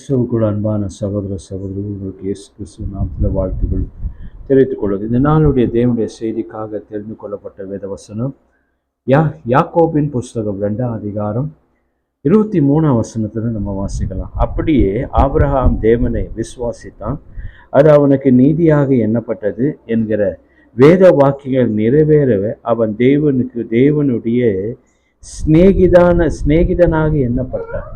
கிறிஸ்துவுக்குள் அன்பான சகோதர சகோதரி, உங்களுக்கு இயேசு கிறிஸ்துவ நாமத்தில் வாழ்த்துக்கள் தெரிவித்துக் கொள்வது. இந்த நாளுடைய தேவனுடைய செய்திக்காக தெரிந்து கொள்ளப்பட்ட வேதவசனம் யாக்கோபின் புஸ்தகம் 2ஆம் அதிகாரம் 23ஆம் வசனத்துல நம்ம வாசிக்கலாம். அப்படியே ஆபிரகாம் தேவனை விசுவாசித்தான், அது அவனுக்கு நீதியாக எண்ணப்பட்டது என்கிற வேத வாக்கியங்கள் நிறைவேறவே அவன் தேவனுடைய சிநேகிதனாக எண்ணப்பட்டான்.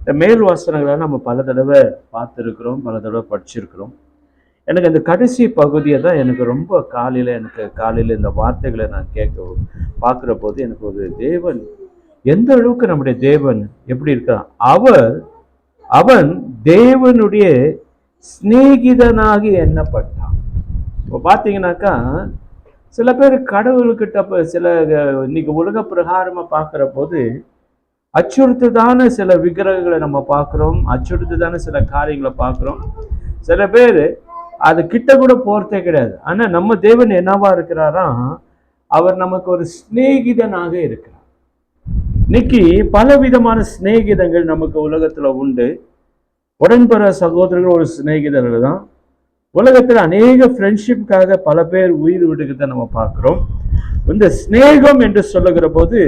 இந்த மேல் வாசனங்களை நம்ம பல தடவை பார்த்துருக்குறோம், பல தடவை படிச்சிருக்கிறோம். எனக்கு அந்த கடைசி பகுதியை தான் எனக்கு ரொம்ப காலையில் இந்த வார்த்தைகளை நான் பார்க்குற போது எனக்கு ஒரு தேவன் எந்த அளவுக்கு நம்முடைய தேவன் எப்படி இருக்கிறான், அவன் தேவனுடைய சிநேகிதனாக எண்ணப்பட்டான். இப்போ பார்த்தீங்கன்னாக்கா சில பேர் கடவுள்கிட்ட இன்னைக்கு உலக பிரகாரமாக பார்க்குற போது அச்சுறுத்துதான சில விக்கிரகங்களை நம்ம பார்க்குறோம், அச்சுறுத்துதான சில காரியங்களை பார்க்குறோம். சில பேர் அது கிட்ட கூட போகிறதே கிடையாது. ஆனால் நம்ம தேவன் என்னவா இருக்கிறாராம், அவர் நமக்கு ஒரு சிநேகிதனாக இருக்கிறார். இன்னைக்கு பல விதமான சிநேகிதங்கள் நமக்கு உலகத்தில் உண்டு. உடன்பெற சகோதரர்கள் ஒரு சிநேகிதர்கள் தான். உலகத்தில் அநேக ஃப்ரெண்ட்ஷிப்காக பல பேர் உயிர் விடுகிறத நம்ம பார்க்குறோம். இந்த சிநேகம் என்று சொல்லுகிற போது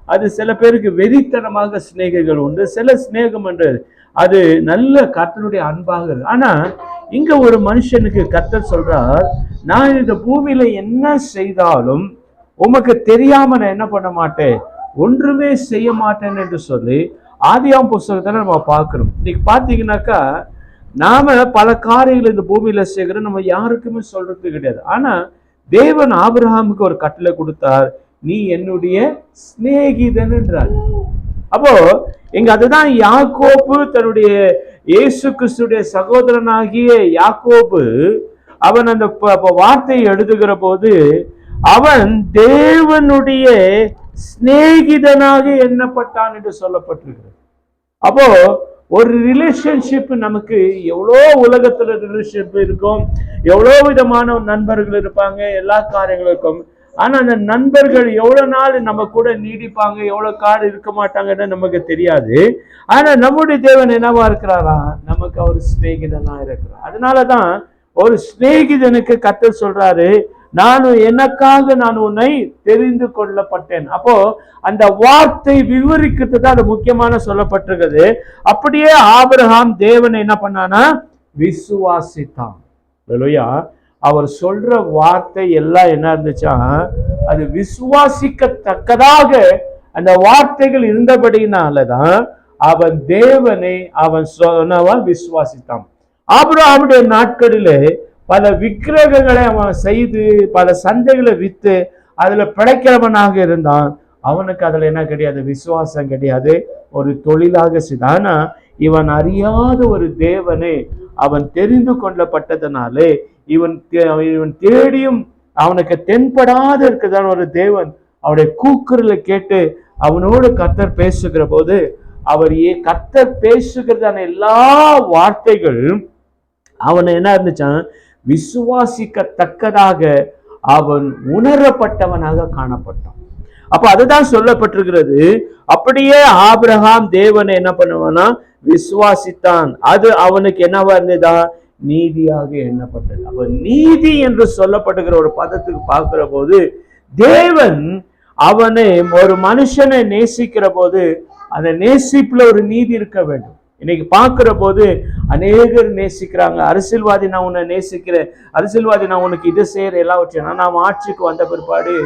அது சில பேருக்கு வெறித்தனமாக சிநேகங்கள் உண்டு. சில சிநேகம் என்று அது நல்ல கர்த்தருடைய அன்பாக இருக்கு. ஆனா இங்க ஒரு மனுஷனுக்கு கர்த்தர் சொல்றார், நான் இந்த பூமியில என்ன செய்தாலும் உமக்கு தெரியாம நான் என்ன பண்ண மாட்டேன், ஒன்றுமே செய்ய மாட்டேன் என்று சொல்லி ஆதியாம் புஸ்தகத்துல நம்ம பார்க்கிறோம். இன்னைக்கு பாத்தீங்கன்னாக்கா நாம பல காரியங்கள் இந்த பூமியில செய்கிறோம், நம்ம யாருக்குமே சொல்றது கிடையாது. ஆனா தேவன் ஆபிரகாமுக்கு ஒரு கட்டளை கொடுத்தார், நீ என்னுடைய சிநேகிதன் என்றார். அப்போ இங்க அதுதான் யாக்கோபு தன்னுடைய இயேசு கிறிஸ்துடைய சகோதரனாகிய யாக்கோபு அவன் அந்த வார்த்தையை எழுதுகிற போது அவன் தேவனுடைய சிநேகிதனாக எண்ணப்பட்டான் என்று சொல்லப்பட்டிருக்கிறது. அப்போ ஒரு ரிலேஷன்ஷிப் நமக்கு எவ்வளோ உலகத்துல ரிலேஷன்ஷிப் இருக்கும், எவ்வளோ விதமான நண்பர்கள் இருப்பாங்க, எல்லா காரியங்களும் இருக்கும். ஆனா அந்த நண்பர்கள் எவ்வளவு நாள் நம்ம கூட நீடிப்பாங்க, எவ்வளவு காலம் இருக்க மாட்டாங்கன்னு நமக்கு தெரியாது. ஆனா நம்முடைய தேவன் என்னவா இருக்கிறாரா, நமக்கு அவர் சிநேகிதனா இருக்கிறார். அதனாலதான் ஒரு சிநேகிதனுக்கு கர்த்தர் சொல்றாரு, எனக்காக நான் உன்னை தெரிந்து கொள்ளப்பட்டேன். அப்போ அந்த வார்த்தை விவரிக்கிறது தான் அது முக்கியமான சொல்லப்பட்டிருக்கிறது. அப்படியே ஆபிரகாம் தேவனை என்ன பண்ணானா, விசுவாசித்தான். அவர் சொல்ற வார்த்தை எல்லாம் என்ன இருந்துச்சா, அது விசுவாசிக்கத்தக்கதாக அந்த வார்த்தைகள் இருந்தபடினாலதான் அவன் தேவனை அவன் விசுவாசித்தான். ஆபிரகாமுடைய நாட்களிலே பல விக்கிரகங்களை அவன் செய்து பல சந்தைகளை வித்து அதுல பிழைக்கிறவனாக இருந்தான். அவனுக்கு அதுல என்ன கிடையாது, விசுவாசம் கிடையாது, ஒரு தொழிலாக செய்தான். ஆனா இவன் அறியாத ஒரு தேவனை அவன் தெரிந்து கொள்ளப்பட்டதனாலே இவன் தேடியும் அவனுக்கு தென்படாத இருக்குதான் ஒரு தேவன் அவனுடைய கூக்குரலை கேட்டு அவனோடு கர்த்தர் பேசுகிற போது கர்த்தர் பேசுகிறதான எல்லா வார்த்தைகள் அவன் என்ன இருந்துச்சான், விசுவாசிக்கத்தக்கதாக அவன் உணரப்பட்டவனாக காணப்பட்டான். அப்ப அதுதான் சொல்லப்பட்டிருக்கிறது. அப்படியே ஆபிரகாம் தேவனை என்ன பண்ணுவானா, விசுவாசித்தான், அது அவனுக்கு என்னவா இருந்ததா, நீதியாக எண்ணப்பட்டது. அப்ப நீதி என்று சொல்லப்படுகிற ஒரு பதத்துக்கு பார்க்கிற போது தேவன் அவனை ஒரு மனுஷனை நேசிக்கிற போது அந்த நேசிப்புல ஒரு நீதி இருக்க வேண்டும். இன்னைக்கு பார்க்கிற போது அநேகர் நேசிக்கிறாங்க, அரசியல்வாதி நான் உன்னை நேசிக்கிறேன், அரசியல்வாதி நான் உனக்கு இதை செய்யற எல்லாவற்றையும். நாம் ஆட்சிக்கு வந்த பிற்பாடு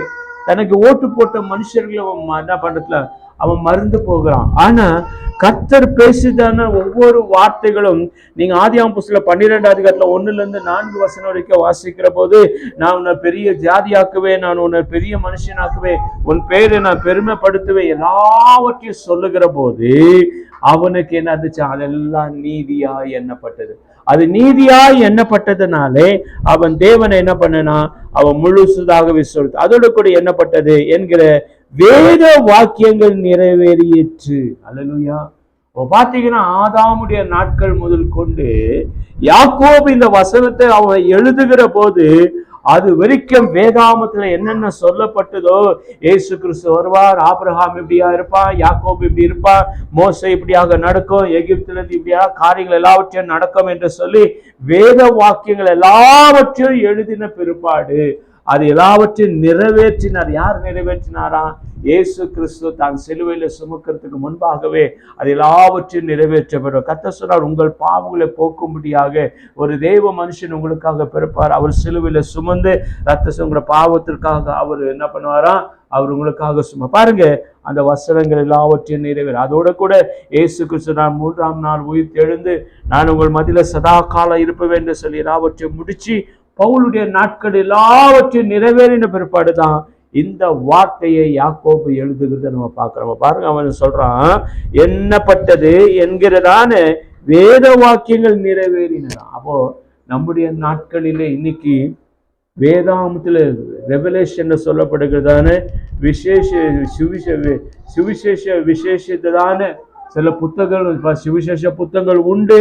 தனக்கு ஓட்டு போட்ட மனுஷர்களை என்ன பண்றதுல அவன் மறந்து போகிறான். ஆனா கர்த்தர் பேசுதான ஒவ்வொரு வார்த்தைகளும் நீங்க ஆதியாகமம் புஸ்தகம் 12ஆம் அதிகாரத்துல 1-4 வசனம் வரைக்கும் வாசிக்கிற போது, நான் உன்னை பெரிய ஜாதியாக்குவேன், நான் உன்னை பெரிய மனுஷனாக்குவேன், உன் பேரை நான் பெருமைப்படுத்துவேன், எல்லாவற்றையும் சொல்லுகிற போது அவனுக்கு என்ன இருந்துச்சு, அதெல்லாம் நீதியா எண்ணப்பட்டது. அது நீதியாய் எண்ணப்பட்டதுனாலே அவன் தேவனை என்ன பண்ணனா, அவன் முழுசுதாக விசுவாசி. அதோடு கூட எண்ணப்பட்டது என்கிற வேத வாக்கியங்கள் நிறைவேறியிற்று. அல்லேலூயா. பாத்தீங்கன்னா ஆதாமுடைய நாட்கள் முதல் கொண்டு யாக்கோபு இந்த வசனத்தை அவன் எழுதுகிற போது அது வரைக்கும் வேதாமத்துல என்னென்ன சொல்லப்பட்டதோ, இயேசு கிறிஸ்து வருவார், ஆபிரகாம் இப்படியா இருப்பான், யாக்கோபு இப்படி இருப்பான், மோசே இப்படியாக நடக்கும், எகிப்திலிருந்து இப்படியா காரியங்கள் எல்லாவற்றையும் நடக்கும் என்று சொல்லி வேத வாக்கியங்கள் எல்லாவற்றையும் எழுதின பிற்பாடு அது எல்லாவற்றையும் நிறைவேற்றினார். யார் நிறைவேற்றினாரா? இயேசு கிறிஸ்து தான் சிலுவையில சுமக்கிறதுக்கு முன்பாகவே அது எல்லாவற்றையும் நிறைவேற்றப்படும். கர்த்தர் சொன்னார், உங்கள் பாவங்களை போக்கும்படியாக ஒரு தெய்வ மனுஷன் உங்களுக்காக பிறப்பார். அவர் சிலுவையில சுமந்து ரத்த உங்களோட பாவத்திற்காக அவர் என்ன பண்ணுவாரா? அவர் உங்களுக்காக பாருங்க, அந்த வசனங்கள் எல்லாவற்றையும் நிறைவேறும். அதோட கூட இயேசு கிறிஸ்து நான் 3ஆம் நாள் உயிர் தெழுந்து நான் உங்கள் மத்தியில சதா காலம் இருப்பேன் என்று சொல்லி எல்லாவற்றையும் முடிச்சு பவுலுடைய நாட்கள் எல்லாவற்றையும் நிறைவேறின பிற்பாடுதான் இந்த வார்த்தையை யாக்கோபு எழுதுகிறத நம்ம பார்க்கிறோம். பாருங்க, அவன் சொல்றான், எண்ணப்பட்டது என்கிறதான வேத வாக்கியங்கள் நிறைவேறின. அப்போ நம்முடைய நாட்களிலே இன்னைக்கு வேதாமத்துல ரெவலேஷன் சொல்லப்படுகிறதான விசேஷதான சில புத்தகங்கள், சுவிசேஷ புத்தகங்கள் உண்டு.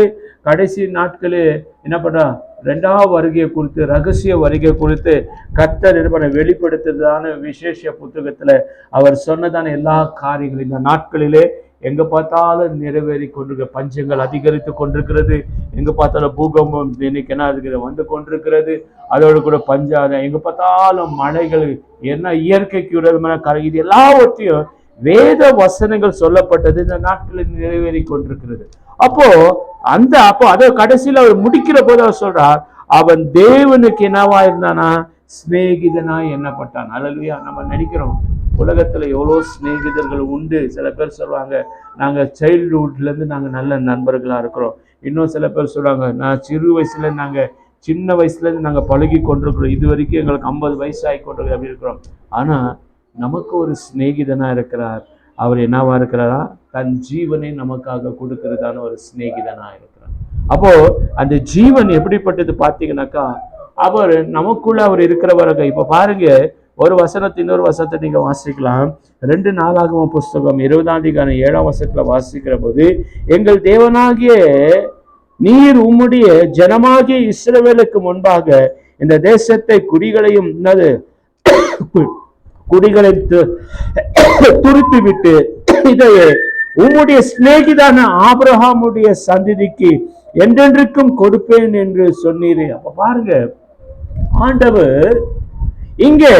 கடைசி நாட்களே என்ன பண்றா? 2ஆவது வருகை குறித்து, ரகசிய வருகை குறித்து கர்த்தர் என்ன பண்ண வெளிப்படுத்துறதான விசேஷ புத்தகத்துல அவர் சொன்னதான எல்லா காரியங்களும் இந்த நாட்களிலே எங்க பார்த்தாலும் நிறைவேறி கொண்டிருக்கிற. பஞ்சங்கள் அதிகரித்து கொண்டிருக்கிறது. எங்க பார்த்தாலும் பூகம்பம் இன்னைக்கு என்ன இருக்கிறது வந்து கொண்டிருக்கிறது. அதோடு கூட பஞ்சாதம், எங்க பார்த்தாலும் மழைகள், என்ன இயற்கைக்கு விரோதமான காரியம், இது எல்லாவற்றையும் வேத வசனங்கள் சொல்லப்பட்டது இந்த நாட்களில் நிறைவேறி கொண்டிருக்கிறது. அப்போ அதை கடைசியில் அவர் முடிக்கிற போது அவர் சொல்றார், அவன் தேவனுக்கு என்னவா இருந்தானா? சிநேகிதனா எண்ணப்பட்டான். அல்லேலூயா. நம்ம நினைக்கிறோம் உலகத்துல எவ்வளோ சிநேகிதர்கள் உண்டு. சில பேர் சொல்லுவாங்க, நாங்க சைல்டுஹுட்ல இருந்து நாங்க நல்ல நண்பர்களா இருக்கிறோம். இன்னும் சில பேர் சொல்லுவாங்க, நான் சின்ன வயசுல இருந்து நாங்க பழகி கொண்டிருக்கிறோம், இது வரைக்கும் எங்களுக்கு 50 வயசு ஆகி கொண்டிருக்கிறோம், அப்படி இருக்கிறோம். ஆனா நமக்கு ஒரு சிநேகிதனா இருக்கிறார். அவர் என்னவா இருக்கிறாரா? தன் ஜீவனை நமக்காக கொடுக்கிறதான ஒரு சிநேகிதனா இருக்கிறார். அப்போ அந்த ஜீவன் எப்படிப்பட்டது பார்த்தீங்கன்னாக்கா, அவர் நமக்குள்ள அவர் இருக்கிறவராக. இப்ப பாருங்க, ஒரு வசனத்தை இன்னொரு வசனத்தை நீங்க வாசிக்கலாம். 2 நாளாகமம் புஸ்தகம் 20ஆம் அதிகாரம் 7ஆம் வசனத்துல வாசிக்கிற போது, எங்கள் தேவனாகிய நீர் உம்முடைய ஜனமாகிய இஸ்ரவேலுக்கு முன்பாக இந்த தேசத்தை குடிகளை துருத்தி விட்டு இதையே உம்முடைய சிநேகிதான ஆபிரகாமுடைய சந்ததிக்கு என்றென்றைக்கும் கொடுப்பேன் என்று சொன்னீரே. அப்ப பாருங்க, ஆண்டவர் இங்கே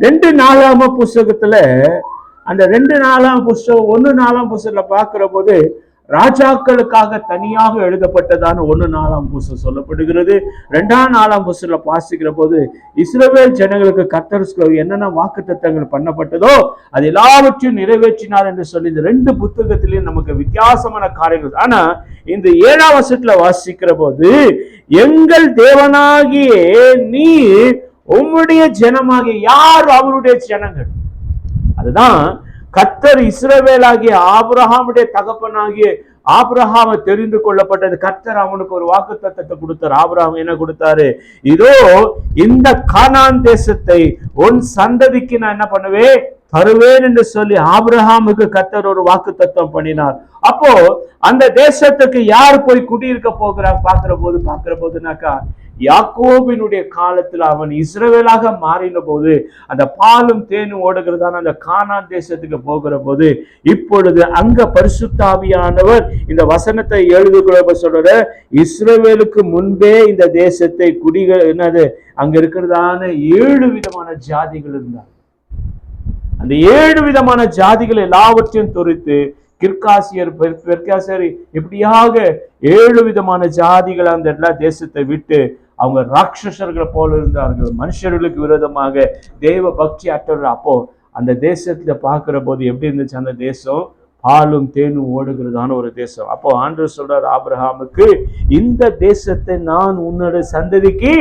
2 நாளாகம புஸ்தகத்துல, அந்த 2 நாளாம் புஸ்தகம் 1 நாளாம் புஸ்தகத்துல பார்க்கிற போது ராஜாக்களுக்காக தனியாக எழுதப்பட்டதான 1 நாளாம் புஸ்தகம் சொல்லப்படுகிறது. 2ஆம் நாளாம் புஸ்தகத்துல வாசிக்கிற போது இஸ்ரவேல் ஜனங்களுக்கு கர்த்தர் என்னென்ன வாக்குத்தத்தங்கள் பண்ணப்பட்டதோ அது எல்லாவற்றையும் நிறைவேற்றினார் என்று சொல்லி இந்த 2 புத்தகத்திலையும் நமக்கு வித்தியாசமான காரியங்கள். ஆனா இந்த 7ஆம் வசனத்துல வாசிக்கிற போது, எங்கள் தேவனாகிய நீர் உம்முடைய ஜனமாகிய, யார் அவருடைய ஜனங்கள்? அதுதான் கர்த்தர் இஸ்ரவேலாகிய ஆபிரகாமுடைய தகப்பனாகிய ஆபிரகாமை தெரிந்து கொள்ளப்பட்டது. கர்த்தர் அவனுக்கு ஒரு வாக்குத்தத்தத்தை கொடுத்தார். ஆபிரகாம் என்ன கொடுத்தாரு? இதோ இந்த கானான் தேசத்தை உன் சந்ததிக்கு நான் என்ன பண்ணுவேன், தருவேன் என்று சொல்லி ஆபிரகாமுக்கு கர்த்தர் ஒரு வாக்குத்தத்தம் பண்ணினார். அப்போ அந்த தேசத்துக்கு யார் போய் குடியிருக்க போகிறார் பார்க்கிற போதுனாக்கா, யாக்கோபினுடைய காலத்துல அவன் இஸ்ரவேலாக மாறின போது, அந்த பாலும் தேனும் ஓடுகிறதான அந்த கானான் தேசத்துக்கு போகிற போது, இப்பொழுது அங்க பரிசுத்த ஆவியானவர் இந்த வசனத்தை எழுதுகிற சொல்ற, இஸ்ரவேலுக்கு முன்பே இந்த தேசத்தை என்னது அங்க இருக்கிறதான 7 விதமான ஜாதிகள் இருந்தார். அந்த 7 விதமான ஜாதிகள் எல்லாவற்றையும் துரித்து கிர்காசியர் இப்படியாக 7 விதமான ஜாதிகள் அந்த எல்லா தேசத்தை விட்டு அவங்க ராட்சசர்களை போல இருந்தார்கள். மனுஷர்களுக்கு விரோதமாக தேவ பக்தி அற்றவர்கள். அப்போ அந்த தேசத்துல பார்க்கிற போது எப்படி இருந்துச்சு? அந்த தேசம் பாலும் தேனும் ஓடுகிறதான ஒரு தேசம். அப்போ ஆண்டவர் சொல்றார் ஆபிரகாமுக்கு, இந்த தேசத்தை நான் உன்னோட சந்ததிக்கு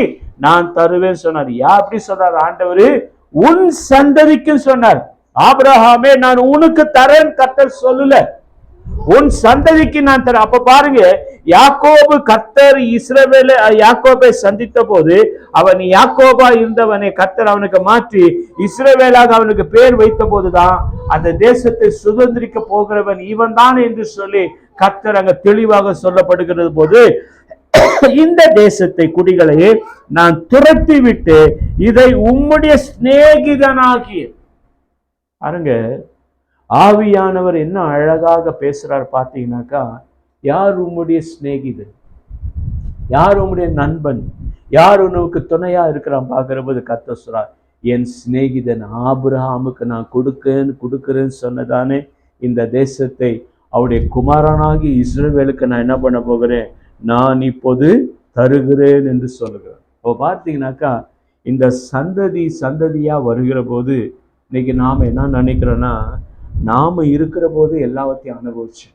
நான் தருவேன் சொன்னார். எப்படி சொல்றார் ஆண்டவர்? உன் சந்ததிக்கு சொன்னார். ஆபிரகாமே, நான் உனக்கு தரேன் கர்த்தர் சொல்லல, உன் சந்ததிக்கு நான் தரேன். அப்ப பாருங்க, யாக்கோபு கர்த்தர் யாக்கோபை சந்தித்த போது அவன் யாக்கோபா இருந்தவனை கர்த்தர் அவனுக்கு மாற்றி இஸ்ரவேலாக அவனுக்கு பேர் வைத்த போதுதான் அந்த தேசத்தை சுதந்திரிக்க போகிறவன் இவன் தான் என்று சொல்லி கர்த்தர் அங்க தெளிவாக சொல்லப்படுகிறது போது இந்த தேசத்தை குடிகளையே நான் துரத்தி விட்டு இதை உம்முடைய சிநேகிதனாகிய. பாருங்க, ஆவியானவர் என்ன அழகாக பேசுறார் பார்த்தீங்கன்னாக்கா, யார் உம்முடைய சிநேகிதன், யார் உம்முடைய நண்பன், யார் உனக்கு துணையா இருக்கிறான் பார்க்கிற போது கர்த்தர் சொல்றார், என் சிநேகிதன் ஆபிரகாமுக்கு நான் கொடுக்கிறேன்னு சொன்னதானே இந்த தேசத்தை அவருடைய குமாரனாகி இஸ்ரவேலுக்கு நான் என்ன பண்ண போகிறேன், நான் இப்போது தருகிறேன் என்று சொல்லுகிறேன். இப்போ பார்த்தீங்கன்னாக்கா, இந்த சந்ததியா வருகிற போது இன்னைக்கு நாம் என்ன நினைக்கிறோன்னா, நாம் இருக்கிற போது எல்லாத்தையும் அனுபவிச்சு,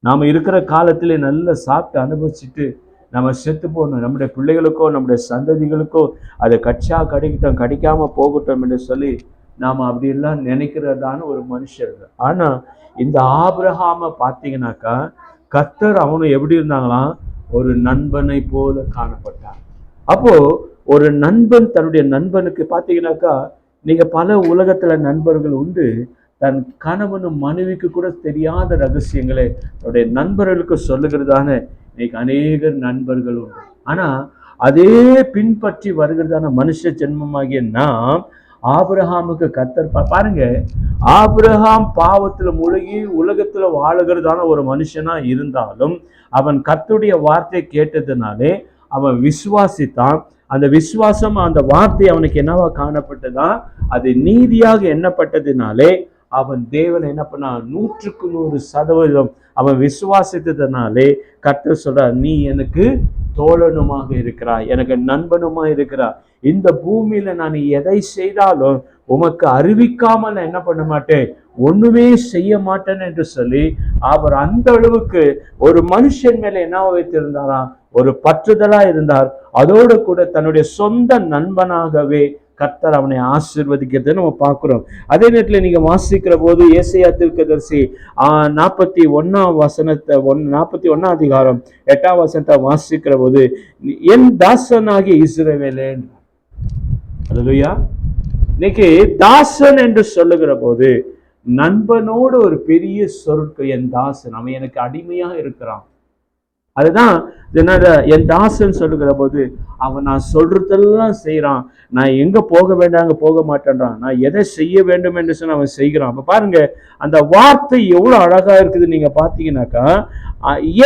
நாம் இருக்கிற காலத்திலே நல்லா சாப்பிட்டு அனுபவிச்சுட்டு நம்ம செத்து போகணும், நம்முடைய பிள்ளைகளுக்கோ நம்முடைய சந்ததிகளுக்கோ அதை கிடைக்கட்டும் கிடைக்காம போகட்டும் என்று சொல்லி நாம் அப்படியெல்லாம் நினைக்கிறதான ஒரு மனுஷர்கள். ஆனால் இந்த ஆபிரகாமை பார்த்தீங்கன்னாக்கா, கர்த்தர் அவனும் எப்படி இருந்தாங்களாம், ஒரு நண்பனை போல காணப்பட்டார். அப்போ ஒரு நண்பன் தன்னுடைய நண்பனுக்கு பார்த்தீங்கன்னாக்கா, நீங்க பல உலகத்துல நண்பர்கள் உண்டு, தன் கணவனும் மனைவிக்கு கூட தெரியாத ரகசியங்களை தன்னுடைய நண்பர்களுக்கு சொல்லுகிறதான இன்னைக்கு அநேக நண்பர்கள் உண்டு. ஆனா அதே பின்பற்றி வருகிறதான மனுஷ ஜென்மமாகிய நாம் ஆபிரகாமுக்கு கர்த்தர் பாருங்க, ஆபிரகாம் பாவத்துல முழுகி உலகத்துல வாழுகிறதான ஒரு மனுஷனா இருந்தாலும் அவன் கர்த்தருடைய வார்த்தையை கேட்டதுனாலே அவன் விசுவாசித்தான். அந்த விசுவாசம், அந்த வார்த்தை அவனுக்கு என்னவா காணப்பட்டதா, அது நீதியாக எண்ணப்பட்டதுனாலே அவன் தேவன் என்ன பண்ணா, 100% அவன் விசுவாசித்ததுனாலே கர்த்தர் சொல்றார், நீ எனக்கு தோழனுமாக இருக்கிறாய், எனக்கு நண்பனுமா இருக்கிறாய். இந்த பூமியில நான் எதை செய்தாலும் உமக்கு அறிவிக்காமல் நான் என்ன பண்ண மாட்டேன், ஒண்ணுமே செய்ய மாட்டேன் என்று சொல்லி அவர் அந்த அளவுக்கு ஒரு மனுஷன் மேல என்ன வைத்திருந்தாராம், ஒரு பற்றுதலா இருந்தார். அதோடு கூட தன்னுடைய சொந்த நண்பனாகவே கர்த்தர் அவனை ஆசீர்வதிக்கிறதை நம்ம பார்க்கிறோம். அதே நேரத்தில் நீங்க வாசிக்கிற போது ஏசாயா தீர்க்கதரிசி 41 அதிகாரம் 8 வசனத்தை வாசிக்கிற போது, என் தாசனாகிய இஸ்ரவேலே. அல்லேலூயா. இன்னைக்கு தாசன் என்று சொல்லுகிற போது நண்பனோடு ஒரு பெரிய சொற்கள், என் தாசன், அவன் எனக்கு அடிமையா இருக்கிறான். அதுதான் என் தாசன் சொல்லுகிற போது அவன் நான் சொல்றதெல்லாம் செய்யறான், நான் எங்க போக வேண்டாம் அங்க போக மாட்டேன்றான், நான் எதை செய்ய வேண்டும் என்று சொன்ன அவன் செய்கிறான். அப்ப பாருங்க அந்த வார்த்தை எவ்வளவு அழகா இருக்குது. நீங்க பாத்தீங்கன்னாக்கா,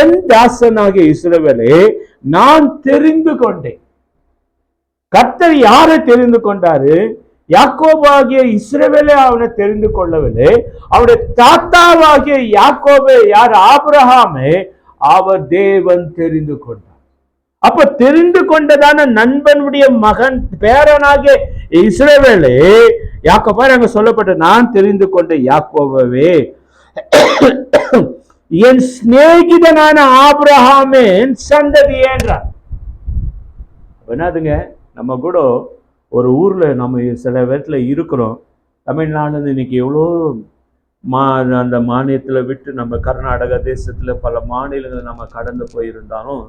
என் தாசனாகிய இஸ்ரவேலே நான் தெரிந்து கொண்டேன். கர்த்தர் யாரை தெரிந்து கொண்டாரு? யாக்கோபாகிய இஸ்ரவேலே அவனை தெரிந்து கொள்ளவில்லை. அவருடைய தாத்தாவாகிய யாக்கோபே, யார், ஆபிரகாமே அவர் தேவன் தெரிந்து கொண்டார். அப்ப தெரிந்து கொண்டதான நண்பனுடைய மகன் பேரனாகிய இஸ்ரவேலே யாக்கோபா அங்க சொல்லப்பட்ட, நான் தெரிந்து கொண்ட யாக்கோபவே என் சிநேகிதனான ஆபிரகாமே சந்ததி என்றார். என்னதுங்க, நம்ம கூட ஒரு ஊர்ல நம்ம சில இடத்துல இருக்கிறோம். தமிழ்நாடு இன்னைக்கு எவ்வளோ அந்த மாநிலத்தில் விட்டு நம்ம கர்நாடகா தேசத்துல பல மாநிலங்கள் நம்ம கடந்து போயிருந்தாலும்,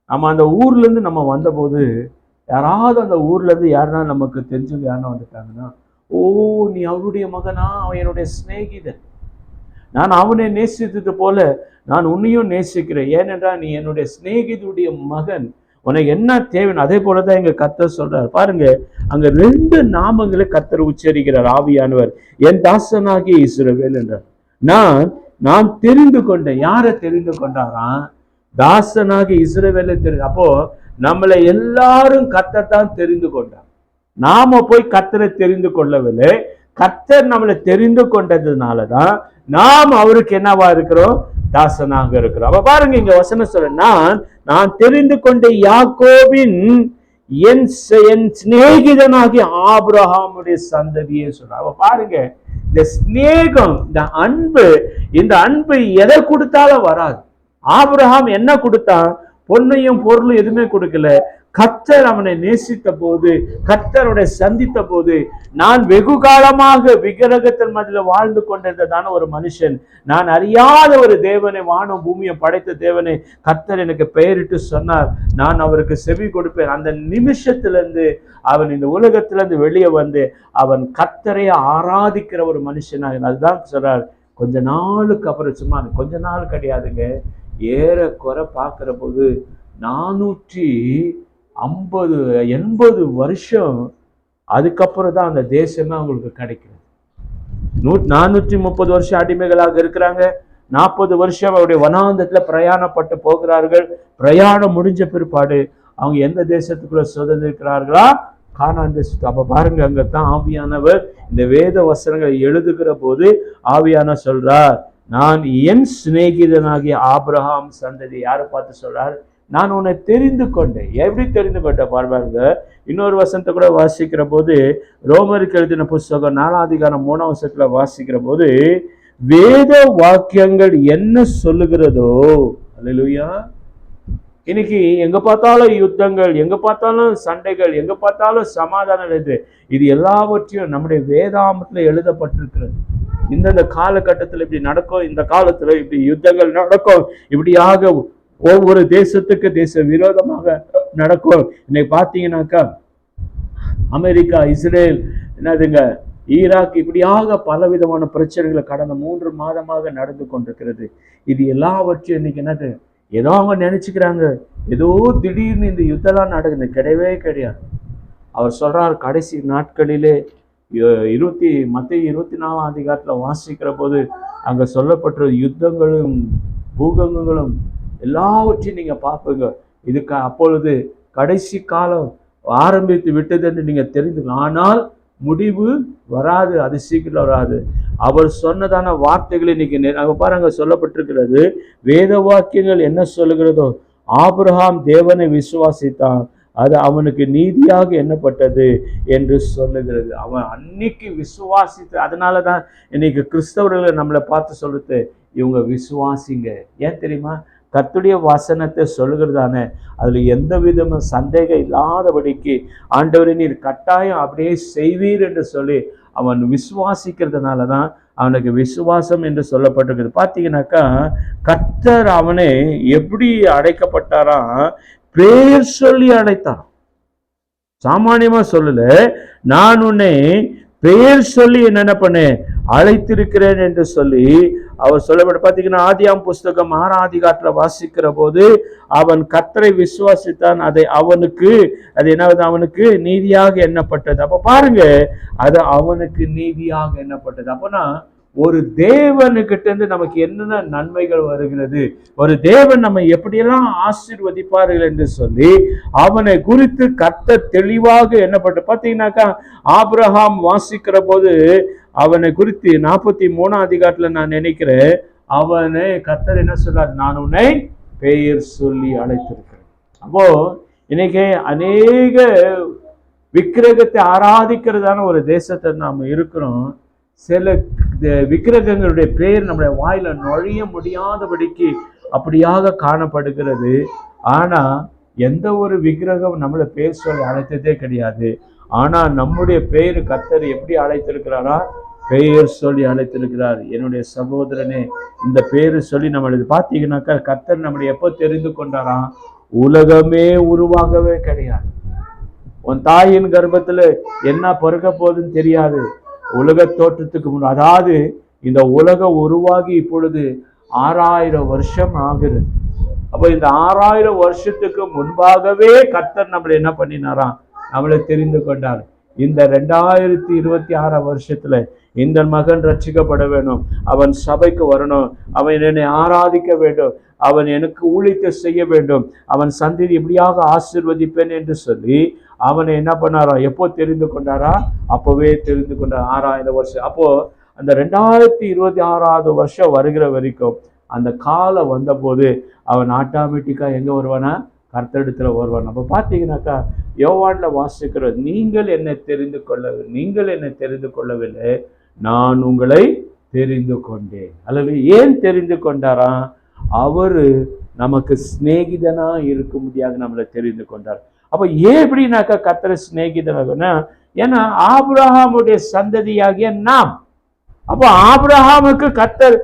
நம்ம அந்த ஊர்லேருந்து நம்ம வந்தபோது யாராவது அந்த ஊர்லேருந்து யாருன்னா நமக்கு தெரிஞ்சவங்க யாருன்னா வந்துட்டாங்கன்னா, ஓ நீ அவருடைய மகனா, அவன் என்னுடைய சிநேகிதன், நான் அவனை நேசித்தது போல நான் உன்னையும் நேசிக்கிறேன், ஏனென்றால் நீ என்னுடைய சிநேகிதுடைய மகன், உனக்கு என்ன தேவை. அதே போலதான் எங்க கர்த்தர் சொல்றார். பாருங்க, அங்க 2 நாமங்களை கர்த்தர் உச்சரிக்கிறார் ஆவியானவர். என் தாசனாகிய இஸ்ரவேல் என்றார். நான் தெரிந்து கொண்டேன். யாரை தெரிந்து கொண்டாராம்? தாசனாகிய இஸ்ரவேலை தெரிந்து. அப்போ நம்மளை எல்லாரும் கர்த்தர் தான் தெரிந்து கொண்டார். நாம போய் கர்த்தரை தெரிந்து கொள்ளவில்லை. கர்த்தர் நம்மளை தெரிந்து கொண்டதுனாலதான் நாம் அவருக்கு என்னவா இருக்கிறோம், தாசனாக இருக்கிறோம். அப்ப பாருங்க, இங்க வசனம் சொல்ற, நான் தெரிந்து கொண்ட யாக்கோபின் என் சிநேகிதனாகிய ஆபிரகாமுடைய சந்ததியே சொல்ற. அப்ப பாருங்க, இந்த சிநேகம், இந்த அன்பு எதை கொடுத்தாலும் வராது. ஆபிரகாம் என்ன கொடுத்தான்? பொன்னையும் பொருளும் எதுவுமே கொடுக்கல. கர்த்தர் அவனை நேசித்த போது, கர்த்தருடைய சந்தித்த போது, நான் வெகு காலமாக விக்கிரகத்தின் மத்தியில் வாழ்ந்து கொண்டிருந்ததான ஒரு மனுஷன், நான் அறியாத ஒரு தேவனை, வானம் பூமியை படைத்த தேவனை கர்த்தர் எனக்கு பெயரிட்டு சொன்னார், நான் அவருக்கு செவி கொடுப்பேன். அந்த நிமிஷத்திலிருந்து அவன் இந்த உலகத்திலிருந்து வெளியே வந்து அவன் கர்த்தரை ஆராதிக்கிற ஒரு மனுஷனாக. அதுதான் சொல்றார், கொஞ்ச நாளுக்கு அப்புறம், சும்மா கொஞ்ச நாள் கிடையாதுங்க, ஏறக்குறை பார்க்கிற போது 480 வருஷம் அதுக்கப்புறம் தான் அந்த தேசமே அவங்களுக்கு கிடைக்கிறது. 430 வருஷம் அடிமைகளாக இருக்கிறாங்க. 40 வருஷம் அவருடைய வனாந்தத்துல பிரயாணப்பட்டு போகிறார்கள். பிரயாணம் முடிஞ்ச பிற்பாடு அவங்க எந்த தேசத்துக்குள்ள சுதந்திருக்கிறார்களா? கானான் தேசத்துக்கு. அப்ப பாருங்க, அங்கத்தான் ஆவியானவர் இந்த வேத வசனங்களை எழுதுகிற போது ஆவியான சொல்றார், நான் என் சிநேகிதனாகிய ஆபிரகாம் சந்ததி. யாரை பார்த்து சொல்றார்? நான் உன்னை தெரிந்து கொண்டேன். எப்படி தெரிந்து கொண்ட பாருங்க. இன்னொரு வசனத்தை கூட வாசிக்கிற போது, ரோமருக்கு எழுதின புஸ்தகம் 4ஆம் அதிகாரம் 3ஆம் வசனத்துல வாசிக்கிற போது, வேத வாக்கியங்கள் என்ன சொல்லுகிறதோ, அல்லேலூயா. இன்னைக்கு எங்க பார்த்தாலும் யுத்தங்கள், எங்க பார்த்தாலும் சண்டைகள், எங்க பார்த்தாலும் சமாதானம் இது எல்லாவற்றையும் நம்முடைய வேதாமத்துல எழுதப்பட்டிருக்கிறது. இந்தந்த காலகட்டத்தில் இப்படி நடக்கும், இந்த காலத்துல இப்படி யுத்தங்கள் நடக்கும், இப்படியாக ஒவ்வொரு தேசத்துக்கு தேச விரோதமாக நடக்கும். இன்னைக்கு பார்த்தீங்கன்னாக்கா அமெரிக்கா, இஸ்ரேல், என்னதுங்க, ஈராக், இப்படியாக பலவிதமான பிரச்சனைகளை கடந்த 3 மாதமாக நடந்து கொண்டிருக்கிறது. இது எல்லாவற்றையும் இன்னைக்கு என்னது, ஏதோ அவங்க நினைச்சுக்கிறாங்க, ஏதோ திடீர்னு இந்த யுத்தம்லாம் நடக்குது. கிடையவே கிடையாது. அவர் சொல்றார், கடைசி நாட்களிலே மத்தேயு 24ஆம் அதிகாரத்துல வாசிக்கிற போது அங்க சொல்லப்பட்ட யுத்தங்களும் பூகம்பங்களும் எல்லாவற்றையும் நீங்க பார்ப்பீங்க. இதுக்கு அப்பொழுது கடைசி காலம் ஆரம்பித்து விட்டது என்று நீங்க தெரிந்துக்கலாம். ஆனால் முடிவு வராது, அது சீக்கிரம் வராது. அவர் சொன்னதான வார்த்தைகளை இன்னைக்கு அங்க பாருங்க சொல்லப்பட்டிருக்கிறது. வேத வாக்கியங்கள் என்ன சொல்லுகிறதோ, ஆபிரகாம் தேவனை விசுவாசித்தான், அது அவனுக்கு நீதியாக எண்ணப்பட்டது என்று சொல்லுகிறது. அவன் அன்னைக்கு விசுவாசித்து, அதனாலதான் இன்னைக்கு கிறிஸ்தவர்களை நம்மளை பார்த்து சொல்லுது, இவங்க விசுவாசிங்க. ஏன் தெரியுமா? கர்த்தருடைய வசனத்தை சொல்லுகிறதானே, அதுல எந்த விதமும் சந்தேகம் இல்லாதபடிக்கு ஆண்டவரே நீர் கட்டாயம் அப்படியே செய்வீர் என்று சொல்லி அவன் விசுவாசிக்கிறதுனாலதான் அவனுக்கு விசுவாசம் என்று சொல்லப்பட்டிருக்குது. பார்த்தீங்கன்னாக்கா கர்த்தர் அவனை எப்படி அழைக்கப்பட்டாராம்? பேர் சொல்லி அழைத்தான். சாமானியமா சொல்லல, நான் உன்னை பெயர் சொல்லி என்ன பண்ணேன், அழைத்திருக்கிறேன் என்று சொல்லி அவர் சொல்லப்பட்ட. பார்த்தீங்கன்னா ஆதியாம் புஸ்தகம் 6ஆம் அதிகாரத்துல வாசிக்கிற போது, அவன் கர்த்தரை விசுவாசித்தான், அது என்னது, அவனுக்கு நீதியாக எண்ணப்பட்டது. அப்ப பாருங்க, அது அவனுக்கு நீதியாக எண்ணப்பட்டது. அப்பனா ஒரு தேவனுக்கிட்ட இருந்து நமக்கு என்னென்ன நன்மைகள் வருகிறது, ஒரு தேவன் நம்ம எப்படியெல்லாம் ஆசீர்வதிப்பார்கள் என்று சொல்லி அவனை குறித்து கர்த்தர் தெளிவாக எண்ணப்பட்டு. பார்த்தீங்கன்னாக்கா ஆபிரகாம் வாசிக்கிற போது அவனை குறித்து 43ஆம் அதிகாரத்துல நான் நினைக்கிறேன், அவனை கர்த்தர் என்ன சொல்றார்? நான் உன்னை பெயர் சொல்லி அழைத்திருக்கிறேன். அப்போ இன்னைக்கு அநேக விக்கிரகத்தை ஆராதிக்கிறதான ஒரு தேசத்தை நாம் இருக்கிறோம். சில விக்கிரகங்களுடைய பெயர் நம்முடைய வாயில நுழைய முடியாதபடிக்கு அப்படியாக காணப்படுகிறது. ஆனா எந்த ஒரு விக்கிரகம் நம்மளை பேர் சொல்லி அழைத்ததே கிடையாது. ஆனா நம்முடைய பெயர் கர்த்தர் எப்படி அழைத்திருக்கிறாரா? பெயர் சொல்லி அழைத்திருக்கிறார். என்னுடைய சகோதரனே, இந்த பேரு சொல்லி நம்மளுக்கு பார்த்தீங்கன்னாக்கா கர்த்தர் நம்மளை எப்போ தெரிந்து கொண்டாரா? உலகமே உருவாகவே கிடையாது. உன் தாயின் கர்ப்பத்துல என்ன பிறக்க போகுதுன்னு தெரியாது. உலக தோற்றத்துக்கு முன், அதாவது இந்த உலகம் உருவாகி இப்பொழுது 6000 வருஷம் ஆகுது. அப்ப இந்த 6000 வருஷத்துக்கு முன்பாகவே கர்த்தர் நம்மளை என்ன பண்ணினாராம்? நம்மளை தெரிந்து கொண்டார். இந்த 2026 வருஷத்துல இந்த மகன் ரட்சிக்கப்பட வேணும், அவன் சபைக்கு வரணும், அவன் என்னை ஆராதிக்க வேண்டும், அவன் எனக்கு ஊழியத்தை செய்ய வேண்டும், அவன் சந்ததி எப்படியாக ஆசீர்வதிப்பேன் என்று சொல்லி அவனை என்ன பண்ணாரா? எப்போ தெரிந்து கொண்டாரா? அப்பவே தெரிந்து கொண்டார். 6000 வருஷம். அப்போ அந்த 2026 வருஷம் வருகிற வரைக்கும் அந்த காலம் வந்த போது அவன் ஆட்டோமேட்டிக்கா எங்க வருவானா? கர்த்தரிடத்துல வருவான். அப்ப பாத்தீங்கன்னாக்கா யோவான்ல வாசிக்கிற, நீங்கள் என்னை தெரிந்து கொள்ளவில்லை, நான் உங்களை தெரிந்து கொண்டேன். அல்லது ஏன் தெரிந்து கொண்டாரா? அவரு நமக்கு சிநேகிதனா இருக்க முடியாது, நம்மளை தெரிந்து கொண்டார். அப்ப ஏன் எப்படின்னாக்கா கர்த்தரை சிநேகிதனா? ஏன்னா ஆபிரகாமுடைய சந்ததியாகிய நாம். அப்போ ஆபிரகாமுக்கு கர்த்தர்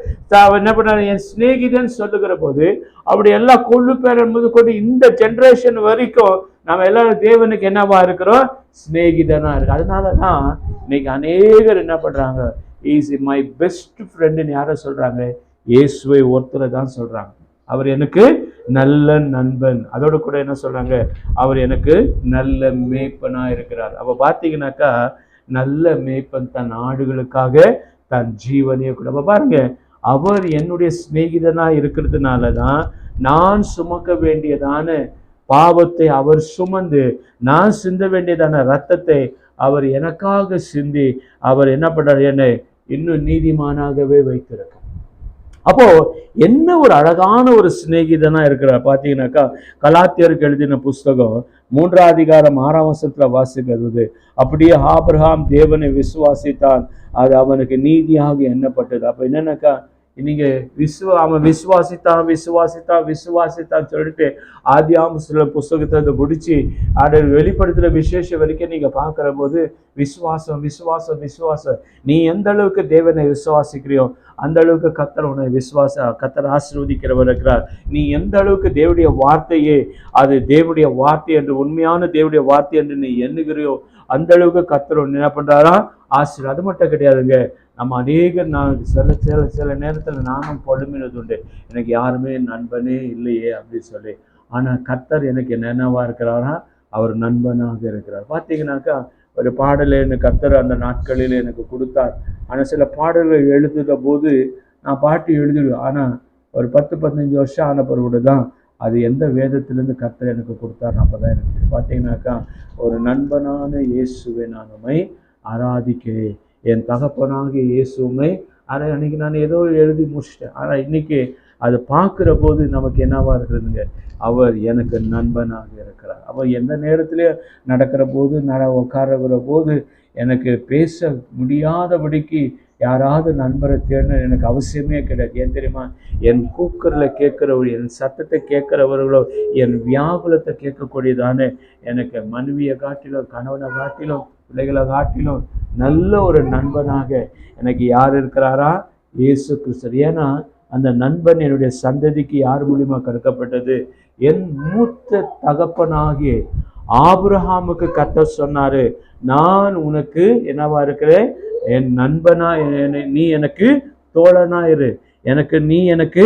என்ன பண்ணாரு? என் சிநேகிதன் சொல்லுகிற போது அப்படி எல்லாம் கொள்ளு பேர் என்பது கொண்டு இந்த ஜெனரேஷன் வரைக்கும் நம்ம எல்லாரும் தேவனுக்கு என்னவா இருக்கிறோம்? சிநேகிதனா இருக்கு. அதனாலதான் இன்னைக்கு அநேகர் என்ன பண்றாங்க? இஸ் மை பெஸ்ட் ஃப்ரெண்டுன்னு யாரை சொல்றாங்க? இயேசுவை ஒருத்தரை தான் சொல்றாங்க. அவர் எனக்கு நல்ல நண்பன். அதோட கூட என்ன சொல்றாங்க, அவர் எனக்கு நல்ல மேய்ப்பனா இருக்கிறார். அப்ப பாத்தீங்கன்னாக்கா நல்ல மேய்ப்பன் தன் ஆடுகளுக்காக தன் ஜீவனையே கூட. அப்ப பாருங்க, அவர் என்னுடைய சிநேகிதனா இருக்கிறதுனாலதான் நான் சுமக்க வேண்டியதான பாவத்தை அவர் சுமந்து, நான் சிந்த வேண்டியதான ரத்தத்தை அவர் எனக்காக சிந்தி, அவர் என்ன பண்றார், என்னை இன்னும் நீதிமானாகவே வைத்திருக்கிறார். அப்போ என்ன ஒரு அழகான ஒரு சிநேகிதனா இருக்கிறார் பாத்தீங்கன்னாக்கா. கலாத்தியருக்கு எழுதின புஸ்தகம் 3ஆம் அதிகாரம் 6ஆம் வசனத்துல வாசிக்கிறது, அப்படியே ஆபிரகாம் தேவனை விசுவாசித்தான், அது அவனுக்கு நீதியாக எண்ணப்பட்டது. அப்ப என்னன்னாக்கா, நீங்க அவன் விசுவாசித்தான் சொல்லிட்டு ஆதியாகமம் சில புஸ்தகத்தை முடிச்சு அதை வெளிப்படுத்துற விசேஷம் வரைக்கும் நீங்க பாக்குற போது விசுவாசம் விசுவாசம் விசுவாசம். நீ எந்த அளவுக்கு தேவனை விசுவாசிக்கிறியோ அந்த அளவுக்கு கர்த்தர் உன்னை கர்த்தர் ஆசீர்வதிக்கிறவர் இருக்கிறார். நீ எந்த அளவுக்கு தேவனுடைய வார்த்தையே அது தேவனுடைய வார்த்தை என்று, உண்மையான தேவனுடைய வார்த்தை என்று நீ எண்ணுகிறியோ அந்த அளவுக்கு கர்த்தர் என்ன பண்றாரா ஆசீர்வாதம். அது மட்டும் கிடையாதுங்க, நம்ம நான் சில நேரத்தில் நானும் பொழுமினது உண்டு, எனக்கு யாருமே நண்பனே இல்லையே அப்படின்னு சொல்லி. ஆனால் கர்த்தர் எனக்கு என்னென்னவா இருக்கிறாரா, அவர் நண்பனாக இருக்கிறார். பார்த்தீங்கன்னாக்கா ஒரு பாடலை எனக்கு கர்த்தர் அந்த நாட்களில் எனக்கு கொடுத்தார். ஆனால் சில பாடல்கள் எழுதுகிற போது நான் பாட்டு எழுதிடுவேன், ஆனால் ஒரு 10-15 வருஷம் ஆன பிறகு தான் அது எந்த வேதத்திலேருந்து கர்த்தர் எனக்கு கொடுத்தார் அப்போ தான் எனக்கு பார்த்தீங்கன்னாக்கா, ஒரு நண்பனான இயேசுவை நான் உம்மை ஆராதிக்கிறேன், என் தகப்பனாகிய இயேசுவை. ஆனால் அன்னைக்கு நான் ஏதோ எழுதி முடிச்சிட்டேன், ஆனால் இன்னைக்கு அதை பார்க்குற போது நமக்கு என்னவா இருக்குதுங்க, அவர் எனக்கு நண்பனாக இருக்கிறார். அவர் எந்த நேரத்திலேயே நடக்கிற போது உட்காருகிற போது எனக்கு பேச முடியாதபடிக்கு யாராவது நண்பரை தேடணும் எனக்கு அவசியமே கிடையாது. ஏன் தெரியுமா, என் கூக்குரலை கேட்கிறவர்கள், என் சத்தத்தை கேட்கிறவர்களோ, என் வியாகுலத்தை கேட்கக்கூடியதானே எனக்கு மனைவியை காட்டிலும் கணவனை காட்டிலும் பிள்ளைகளை காட்டிலும் நல்ல ஒரு நண்பனாக எனக்கு யார் இருக்கிறாரா, இயேசு கிறிஸ்து. ஏன்னா அந்த நண்பன் என்னுடைய சந்ததிக்கு யார் மூலியமா கொடுக்கப்பட்டது, என் மூத்த தகப்பனாகிய ஆபிரகாமுக்கு கர்த்தர் சொன்னாரு, நான் உனக்கு என்னவா இருக்கிறேன், என் நண்பனா, நீ எனக்கு தோழனா இரு, நீ எனக்கு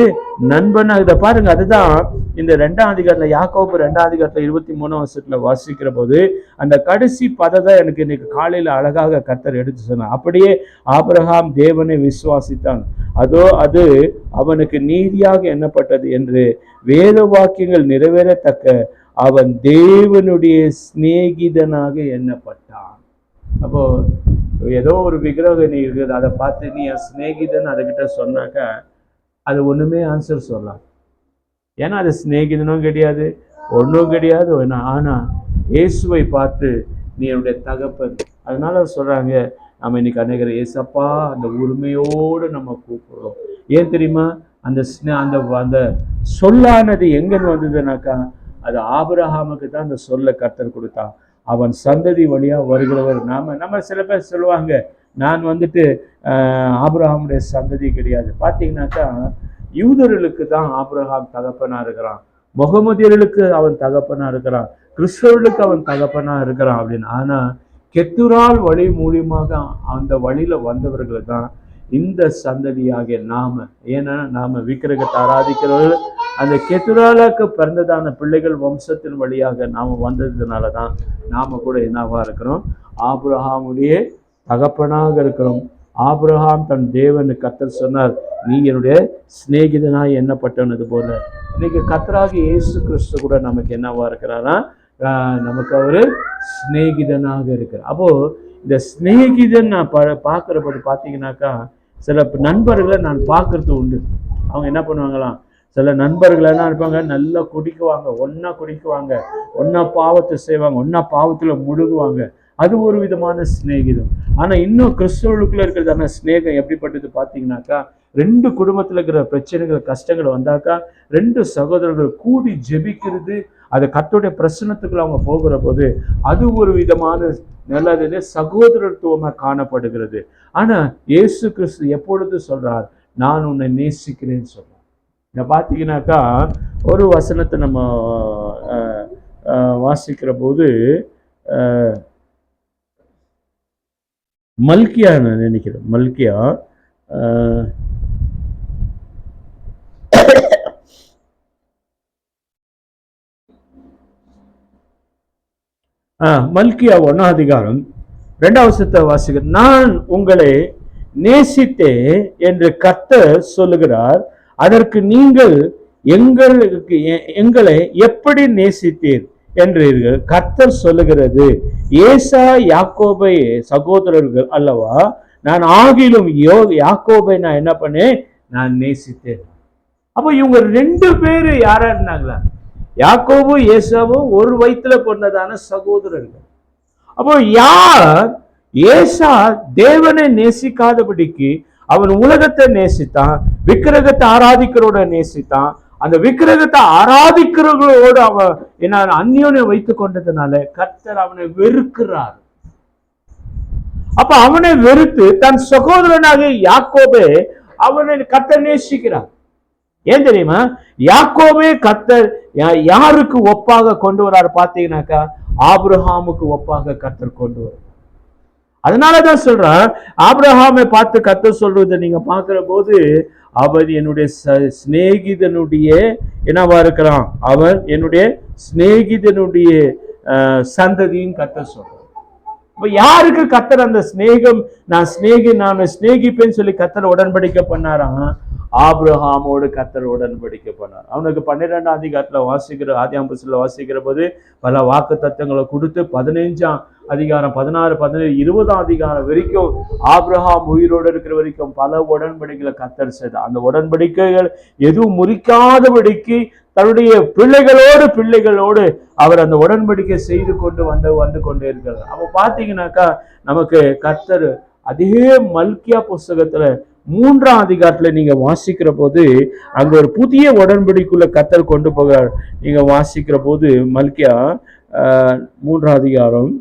நண்பனா. இதை பாருங்க, அதுதான் இந்த 2ஆம் அதிகாரத்துல யாக்கோபு 2ஆம் அதிகாரத்துல 23ஆம் வசனத்துல வாசிக்கிற போது அந்த கடைசி பதத்தை எனக்கு இன்னைக்கு காலையில அழகாக கர்த்தர் எடுத்து சொன்னார். அப்படியே ஆபிரகாம் தேவனை விசுவாசித்தான், அது அவனுக்கு நீதியாக எண்ணப்பட்டது என்று வேத வாக்கியங்கள் நிறைவேறத்தக்க அவன் தேவனுடைய சிநேகிதனாக எண்ணப்பட்டான். அப்போ ஏதோ ஒரு விக்கிரகம் நீ இருக்குது, அதை பார்த்து நீ என் சிநேகிதன் அதுகிட்ட சொன்னாக்கா அது ஒண்ணுமே ஆன்சர் சொல்லலாம். ஏன்னா அது சிநேகிதனும் கிடையாது, ஒன்றும் கிடையாது. ஆனா இயேசுவை பார்த்து நீ என்னுடைய தகப்பன். அதனால சொல்றாங்க, நம்ம இன்னைக்கு அநேகர் ஏசப்பா அந்த உரிமையோடு நம்ம கூப்பிடுறோம். ஏன் தெரியுமா, அந்த அந்த சொல்லானது எங்கன்னு வந்ததுனாக்கா, அது ஆபிரகாமுக்கு தான் அந்த சொல்ல கர்த்தர் கொடுத்தான். அவன் சந்ததி வழியா வருகிறவர். நம்ம சில பேர் சொல்லுவாங்க, நான் ஆபிரகாமுடைய சந்ததி கிடையாது. பார்த்தீங்கன்னாக்கா யூதர்களுக்கு தான் ஆபிரகாம் தகப்பனா இருக்கிறான், முகமதியர்களுக்கு அவன் தகப்பனா இருக்கிறான், கிறிஸ்தவர்களுக்கு அவன் தகப்பனா இருக்கிறான் அப்படின்னு. ஆனா கெத்துரால் வழி மூலியமாக அந்த வழியில வந்தவர்கள் தான் இந்த சந்ததியாகிய நாம. ஏன்னா நாம விக்கிரகத்தை ஆராதிக்கிறவர்கள் அந்த கெத்துராலுக்கு பிறந்ததான பிள்ளைகள் வம்சத்தின் வழியாக நாம வந்ததுனால தான் நாம கூட என்னவா இருக்கிறோம், ஆபிரகாமுடைய தகப்பனாக இருக்கிறோம். ஆபிரகாம் தன் தேவனு கர்த்தர் சொன்னார், நீ என்னுடைய சிநேகிதனாய் எண்ணப்பட்டனது போல இன்னைக்கு கர்த்தராகிய இயேசு கிறிஸ்து கூட நமக்கு என்னவா இருக்கிறாரா, நமக்கு அவரு சிநேகிதனாக இருக்கிறார். அப்போ இந்த சிநேகிதன் நான் பார்க்கிற போது பார்த்தீங்கன்னாக்கா, சில நண்பர்களை நான் பார்க்கறது உண்டு. அவங்க என்ன பண்ணுவாங்களாம், சில நண்பர்கள் என்ன இருப்பாங்க, நல்லா குடிக்குவாங்க, ஒன்னா குடிக்குவாங்க, ஒன்னா பாவத்தை செய்வாங்க, ஒன்னா பாவத்துல முழுகுவாங்க. அது ஒரு விதமான சிநேகிதம். ஆனா இன்னும் கிறிஸ்தவர்களுக்குள்ள இருக்கிறதான சிநேகம் எப்படிப்பட்டது பார்த்தீங்கன்னாக்கா, 2 குடும்பத்துல இருக்கிற பிரச்சனைகள் கஷ்டங்கள் வந்தாக்கா 2 சகோதரர்கள் கூடி ஜெபிக்கிறது, அதை கர்த்தருடைய பிரசன்னத்துக்குள்ள அவங்க போகிற போது அது ஒரு விதமான நல்லது சகோதரத்துவமா காணப்படுகிறது. ஆனா இயேசு கிறிஸ்து எப்பொழுது சொல்றார், நான் உன்னை நேசிக்கிறேன்னு சொல்றார். இதை பார்த்தீங்கன்னாக்கா ஒரு வசனத்தை நம்ம வாசிக்கிற போது மல்கியா நான் நினைக்கிறேன், மல்கியா மல்கியா 1:2 வாசிக்க, நான் உங்களை நேசித்தே என்று கர்த்தர் சொல்லுகிறார், அதற்கு நீங்கள் எங்களை எப்படி நேசித்தீர் என்றீர்கள். கர்த்தர் சொல்லுகிறது, ஏசா யாக்கோபை சகோதரர்கள் அல்லவா, நான் ஆகிலும் யாக்கோபை நான் என்ன பண்ணேன், நான் நேசித்தேன். அப்ப இவங்க 2 பேரு யாரா இருந்தாங்களா? யாக்கோபு ஏசாவும் ஒரு வயிற்றுல பொண்ணதான சகோதரர்கள். அப்போ யார்? ஏசா தேவனை நேசிக்காதபடிக்கு அவன் உலகத்தை நேசித்தான், விக்கிரகத்தை ஆராதிக்கிறோட நேசித்தான். அந்த விக்கிரகத்தை ஆராதிக்கிறவர்களோடு அவன் என்ன அந்யோன்யம் வைத்துக் கொண்டதுனால கர்த்தர் அவனை வெறுக்கிறார். அப்ப அவனை வெறுத்து தன் சகோதரனாக யாக்கோபே அவனை கர்த்தர் நேசிக்கிறார். ஏன் தெரியுமா? யாக்கோபே கர்த்தர் யாருக்கு ஒப்பாக கொண்டு வராரு பாத்தீங்கன்னாக்கா, ஆபிரகாமுக்கு ஒப்பாக கர்த்தர் கொண்டு வர. அதனாலதான் சொல்றான், ஆபிரகாமை பார்த்து கர்த்தர் சொல்றதை நீங்க பாக்குற போது, அவன் என்னுடைய சிநேகிதனுடைய என்னவா இருக்கிறான், அவன் என்னுடைய சிநேகிதனுடைய சந்ததியும் கர்த்தர் சொல்றான். இப்ப யாருக்கு கர்த்தர் அந்த சிநேகம், நான் சிநேகிப்பேன்னு சொல்லி கர்த்தர் உடன்படிக்கை பண்ணாராம்? ஆபிரகாமோடு கர்த்தர் உடன்படிக்கை பண்ணார். அவனுக்கு 12ஆம் அதிகாரத்துல வாசிக்கிற, ஆதியாகம புத்தகத்துல வாசிக்கிற போது பல வாக்கு தத்தங்களை கொடுத்து 15ஆம் அதிகாரம் 16, 17, 20ஆம் அதிகாரம் வரைக்கும் ஆபிரகாம் உயிரோடு இருக்கிற வரைக்கும் பல உடன்படிக்கைகளை கர்த்தர் செய்தார். அந்த உடன்படிக்கைகள் எதுவும் முறிக்காதபடிக்கு தன்னுடைய பிள்ளைகளோடு அவர் அந்த உடன்படிக்கை செய்து கொண்டு வந்து கொண்டே இருக்கிறார். அப்ப பாத்தீங்கன்னாக்கா நமக்கு கர்த்தர் அதே மல்கியா புஸ்தகத்துல 3ஆம் அதிகாரத்துல நீங்க வாசிக்கிற போது அங்க ஒரு புதிய உடன்படிக்குள்ள கர்த்தர் கொண்டு போகிறார். நீங்க வாசிக்கிற போது மல்கியா 3ஆம் அதிகாரம்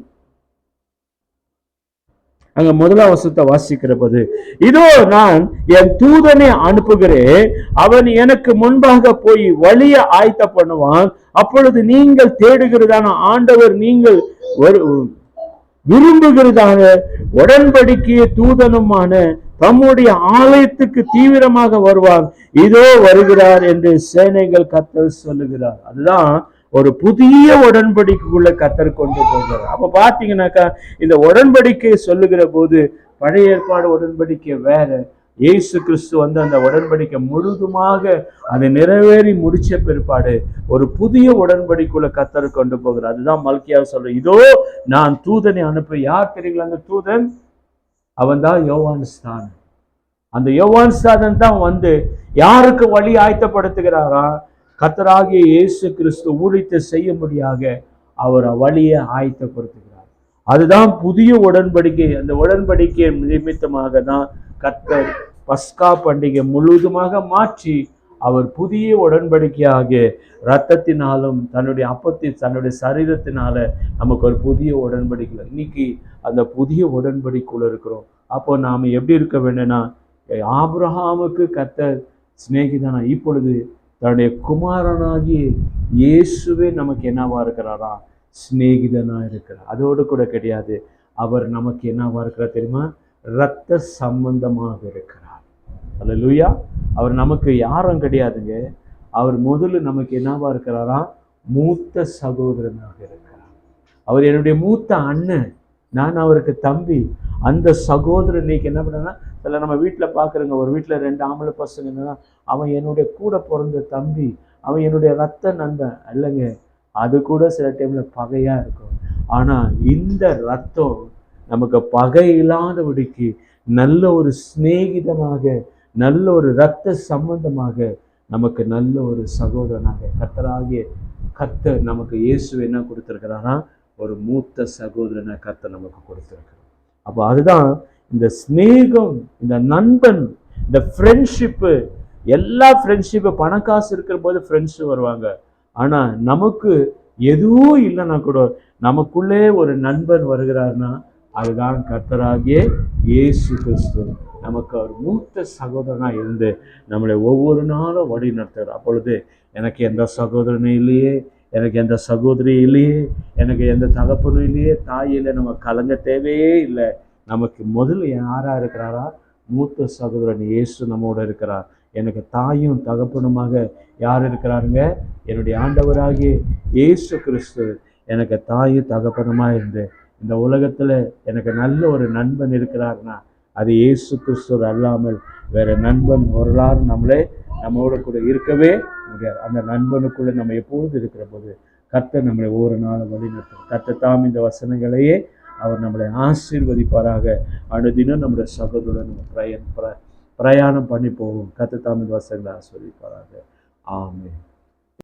அங்க 1ஆம் வசனத்தை வாசிக்கிற போது, இதோ நான் என் தூதனை அனுப்புகிறேன், அவன் எனக்கு முன்பாக போய் வழிய ஆயத்த பண்ணுவான். அப்பொழுது நீங்கள் தேடுகிறதான ஆண்டவர், நீங்கள் விரும்புகிறதான உடன்படிக்கைய தூதனுமான தம்முடைய ஆலயத்துக்கு தீவிரமாக வருவார், இதோ வருகிறார் என்று சேனைகள் கர்த்தர் சொல்லுகிறார். அதுதான் ஒரு புதிய உடன்படிக்கைக்குள்ள கர்த்தர் கொண்டு போகிறார். அப்ப பாத்தீங்கன்னாக்கா இந்த உடன்படிக்கை சொல்லுகிற போது பழைய ஏற்பாடு உடன்படிக்கை வேற, இயேசு கிறிஸ்து அந்த உடன்படிக்கை முழுதுமாக அதை நிறைவேறி முடிச்ச பிற்பாடு ஒரு புதிய உடன்படிக்குள்ள கர்த்தர் கொண்டு போகிறார். அதுதான் மல்கியா சொல்ற, இதோ நான் தூதனை அனுப்ப. யார் தெரியுங்களா அந்த தூதன்? அவன் தான் யோவான் ஸ்நானன். அந்த யோவான் ஸ்நானன் தான் யாருக்கு வழி ஆயத்தப்படுத்துகிறாரா? கர்த்தராகிய இயேசு கிறிஸ்து ஊழியத்தை செய்ய முடியாக அவர் வழியை ஆயத்தப்படுத்துகிறார். அதுதான் புதிய உடன்படிக்கை. அந்த உடன்படிக்கை நிமித்தமாக தான் கர்த்தர் பஸ்கா பண்டிகை முழுவதுமாக மாற்றி அவர் புதிய உடன்படிக்கையாக இரத்தத்தினாலும் தன்னுடைய சரீரத்தினால நமக்கு ஒரு புதிய உடன்படிக்கை. இன்னைக்கு அந்த புதிய உடன்படிக்கைக்குள்ள இருக்கிறோம். அப்போ நாம எப்படி இருக்க வேண்டும்னா, ஆபிரகாமுக்கு கர்த்தர் சிநேகிதனா, இப்பொழுது தன்னுடைய குமாரனாகிய இயேசுவே நமக்கு என்னவா இருக்கிறாரா? சிநேகிதனா இருக்கிறார். அதோடு கூட கிடையாது, அவர் நமக்கு என்னவா இருக்கிறார் தெரியுமா? இரத்த சம்பந்தமாக இருக்கிறார். அல்லேலூயா. அவர் நமக்கு யாரும் கிடையாதுங்க. அவர் முதல்ல நமக்கு என்னவா இருக்கிறாரா? மூத்த சகோதரனாக இருக்கிறார். அவர் என்னுடைய மூத்த அண்ணன், நான் அவருக்கு தம்பி. அந்த சகோதரன் இன்னைக்கு என்ன பண்ணா, சில நம்ம வீட்டில் பார்க்குறோங்க, ஒரு வீட்டில் 2 ஆம்பளை பசங்க என்னன்னா, அவன் என்னுடைய கூட பிறந்த தம்பி, அவன் என்னுடைய ரத்த நண்பன். இல்லைங்க, அது கூட சில டைம்ல பகையா இருக்கும். ஆனா இந்த ரத்தம் நமக்கு பகை இல்லாதபடிக்கு நல்ல ஒரு சிநேகிதமாக, நல்ல ஒரு இரத்த சம்பந்தமாக, நமக்கு நல்ல ஒரு சகோதரனாக கர்த்தர் நமக்கு இயேசு என்ன கொடுத்திருக்கிறாரா? ஒரு மூத்த சகோதரனை கர்த்தர் நமக்கு கொடுத்திருக்கிறார். அப்போ அதுதான் இந்த சிநேகம், இந்த நண்பன், இந்த ஃப்ரெண்ட்ஷிப்பு. எல்லா ஃப்ரெண்ட்ஷிப்பு பணக்காசு இருக்கிற போது ஃப்ரெண்ட்ஸ் வருவாங்க. ஆனா நமக்கு எதுவும் இல்லைன்னா கூட நமக்குள்ளே ஒரு நண்பன் வருகிறார்னா அதுதான் கர்த்தராகிய இயேசு கிறிஸ்து. நமக்கு அவர் மூத்த சகோதரனா இருந்து நம்மளை ஒவ்வொரு நாளும் வழி நடத்துகிறார். அப்பொழுது எனக்கு எந்த சகோதரனும் இல்லையே, எனக்கு எந்த சகோதரி இல்லையே, எனக்கு எந்த தகப்பனும் இல்லையே, தாயில நம்ம கலங்க தேவையே இல்லை. நமக்கு முதல்ல யாரா இருக்கிறாரா? மூத்த சகோதரன் இயேசு நம்மோட இருக்கிறார். எனக்கு தாயும் தகப்பனுமாக யார் இருக்கிறாருங்க? என்னுடைய ஆண்டவராகிய இயேசு கிறிஸ்து எனக்கு தாயும் தகப்பனுமா இருந்து இந்த உலகத்துல எனக்கு நல்ல ஒரு நண்பன் இருக்கிறார்னா அது இயேசு கிறிஸ்துவர் அல்லாமல் வேற நண்பன் வரலாறு நம்மளோட கூட இருக்கவே முடியாது. அந்த நண்பனுக்குள்ள நம்ம எப்பொழுது இருக்கிற போது கர்த்தர் நம்மளை ஒவ்வொரு நாளும் வழிநடத்தும். கர்த்தர் தாம் இந்த வசனங்களையே அவர் நம்மளை ஆசீர்வதிப்பாராக. அனுதினம் நம்முடைய சகோதரன் நம்ம பிரயாணம் பண்ணி போவோம். கர்த்தர் தாம் இந்த வசனங்களை ஆசீர்வதிப்பாராக. ஆமென்.